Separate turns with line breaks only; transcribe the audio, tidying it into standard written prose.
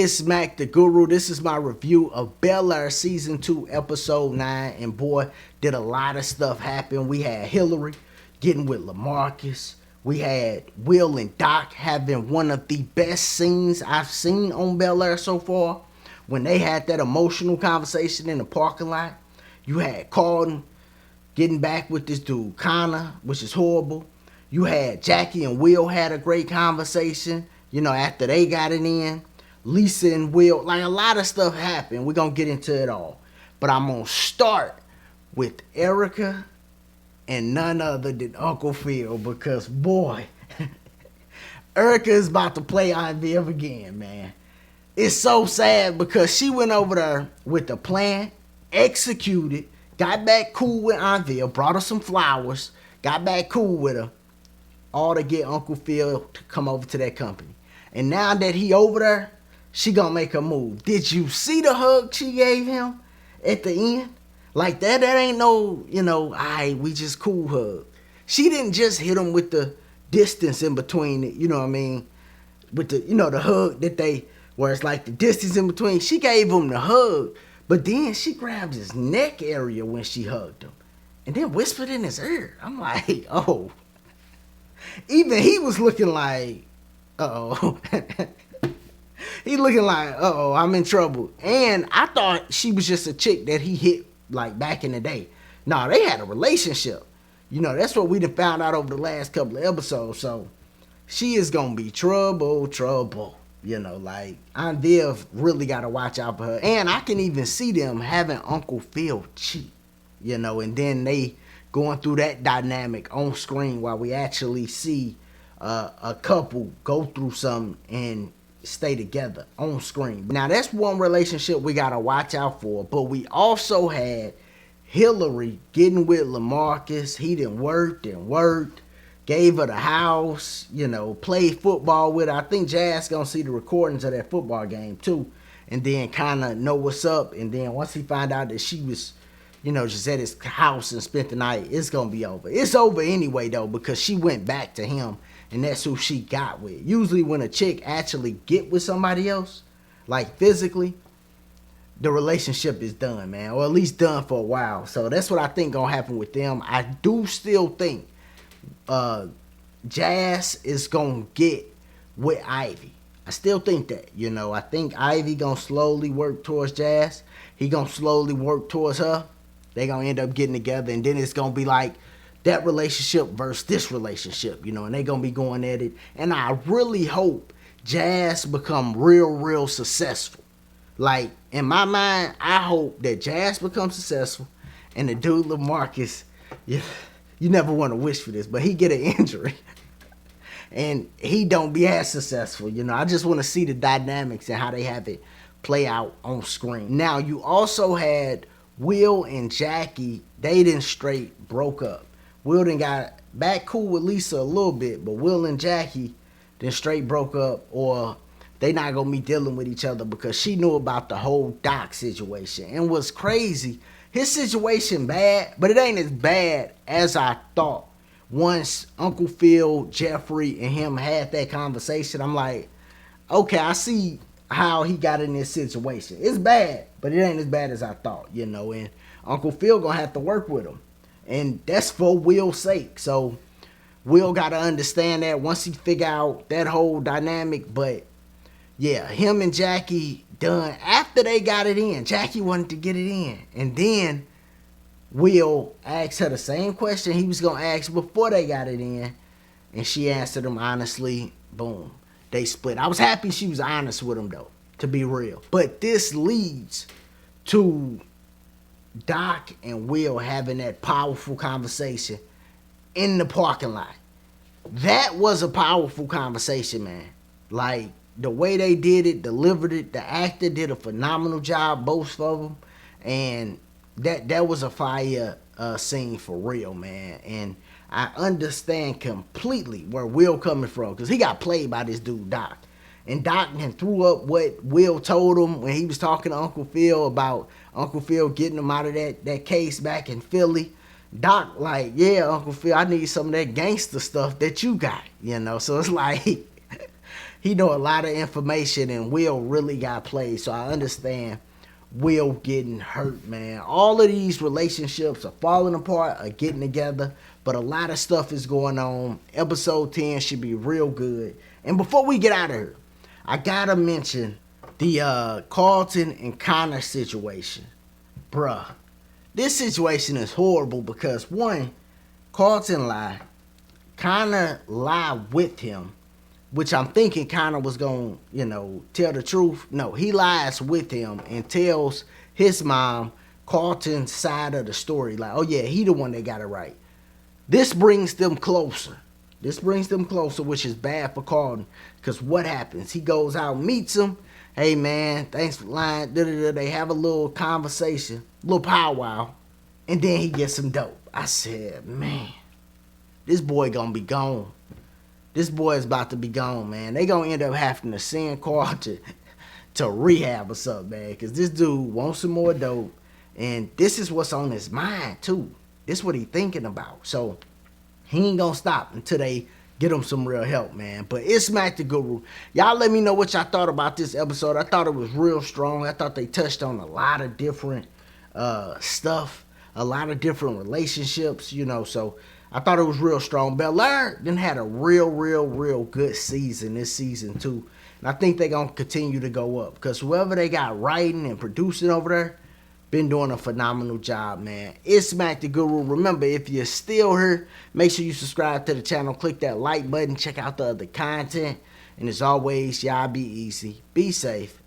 It's Mac the Guru. This is my review of Bel-Air Season 2, Episode 9. And boy, did a lot of stuff happen. We had Hillary getting with Lamarcus. We had Will and Doc having one of the best scenes I've seen on Bel-Air so far. When they had that emotional conversation in the parking lot. You had Carlton getting back with this dude, Connor, which is horrible. You had Jackie and Will had a great conversation, after they got it in. Lisa and Will, like a lot of stuff happened. We're going to get into it all. But I'm going to start with Erica and none other than Uncle Phil because, boy, Erica is about to play Aunt Viv again, man. It's so sad because she went over there with the plan, executed, got back cool with Aunt Viv, brought her some flowers, got back cool with her, all to get Uncle Phil to come over to that company. And now that he over there, she gonna make a move. Did you see the hug she gave him at the end? Like that ain't no, we just cool hug. She didn't just hit him with the distance in between it, with the, the hug that where it's like the distance in between. She gave him the hug, but then she grabbed his neck area when she hugged him and then whispered in his ear. I'm like, oh. Even he was looking like, uh-oh. He looking like, uh-oh, I'm in trouble. And I thought she was just a chick that he hit, like, back in the day. No, they had a relationship. That's what we done found out over the last couple of episodes. So, she is going to be trouble. Like, Aunt Viv really got to watch out for her. And I can even see them having Uncle Phil cheat, and then they going through that dynamic on screen while we actually see a couple go through something and stay together on screen. Now that's one relationship we gotta watch out for. But we also had Hillary getting with Lamarcus. He done worked, gave her the house, played football with her. I think Jazz gonna see the recordings of that football game too, and then kind of know what's up. And then once he find out that she was just at his house and spent the night, it's gonna be over. It's over anyway though, because she went back to him. And that's who she got with. Usually when a chick actually get with somebody else, like physically, the relationship is done, man. Or at least done for a while. So that's what I think gonna happen with them. I do still think Jazz is gonna get with Ivy. I still think that, I think Ivy gonna slowly work towards Jazz. He gonna slowly work towards her. They gonna end up getting together. And then it's gonna be like, that relationship versus this relationship, and they gonna be going at it. And I really hope Jazz become real successful. Like, in my mind, I hope that Jazz becomes successful and the dude Lamarcus, you never want to wish for this, but he get an injury and he don't be as successful. I just want to see the dynamics and how they have it play out on screen. Now, you also had Will and Jackie. They done straight broke up. Will done got back cool with Lisa a little bit, but Will and Jackie then straight broke up, or they not gonna be dealing with each other because she knew about the whole Doc situation. And what's crazy, his situation bad, but it ain't as bad as I thought. Once Uncle Phil, Jeffrey, and him had that conversation, I'm like, okay, I see how he got in this situation. It's bad, but it ain't as bad as I thought, and Uncle Phil gonna have to work with him. And that's for Will's sake. So Will got to understand that once he figure out that whole dynamic. But yeah, him and Jackie done after they got it in. Jackie wanted to get it in. And then Will asked her the same question he was going to ask before they got it in. And she answered him honestly. Boom. They split. I was happy she was honest with him though, to be real. But this leads to Doc and Will having that powerful conversation in the parking lot. That was a powerful conversation, man. Like, the way they did it, delivered it, the actor did a phenomenal job, both of them. And that was a fire scene for real, man. And I understand completely where Will coming from, because he got played by this dude, Doc. And Doc threw up what Will told him when he was talking to Uncle Phil about Uncle Phil getting him out of that case back in Philly. Doc like, yeah, Uncle Phil, I need some of that gangster stuff that you got, So it's like, he know a lot of information, and Will really got played. So I understand Will getting hurt, man. All of these relationships are falling apart, are getting together, but a lot of stuff is going on. Episode 10 should be real good. And before we get out of here, I gotta mention the Carlton and Connor situation. Bruh, this situation is horrible because one, Carlton lied. Connor lied with him, which I'm thinking Connor was going to, tell the truth. No, he lies with him and tells his mom Carlton's side of the story. Like, oh yeah, he the one that got it right. This brings them closer. Which is bad for Carlton. Because what happens? He goes out, meets him. Hey man, thanks for lying. They have a little conversation, little powwow. And then he gets some dope. I said, man, this boy gonna be gone. This boy is about to be gone, man. They gonna end up having to send Carlton to rehab or something, man. Because this dude wants some more dope. And this is what's on his mind, too. This is what he thinking about. So, he ain't gonna stop until they get him some real help, man. But it's Smack the Guru. Y'all let me know what y'all thought about this episode. I thought it was real strong. I thought they touched on a lot of different stuff. A lot of different relationships, So, I thought it was real strong. Bel-Air then had a real good season this season, too. And I think they're going to continue to go up. Because whoever they got writing and producing over there, been doing a phenomenal job, man. It's Smack the Guru. Remember, if you're still here, make sure you subscribe to the channel. Click that like button. Check out the other content. And as always, y'all be easy. Be safe.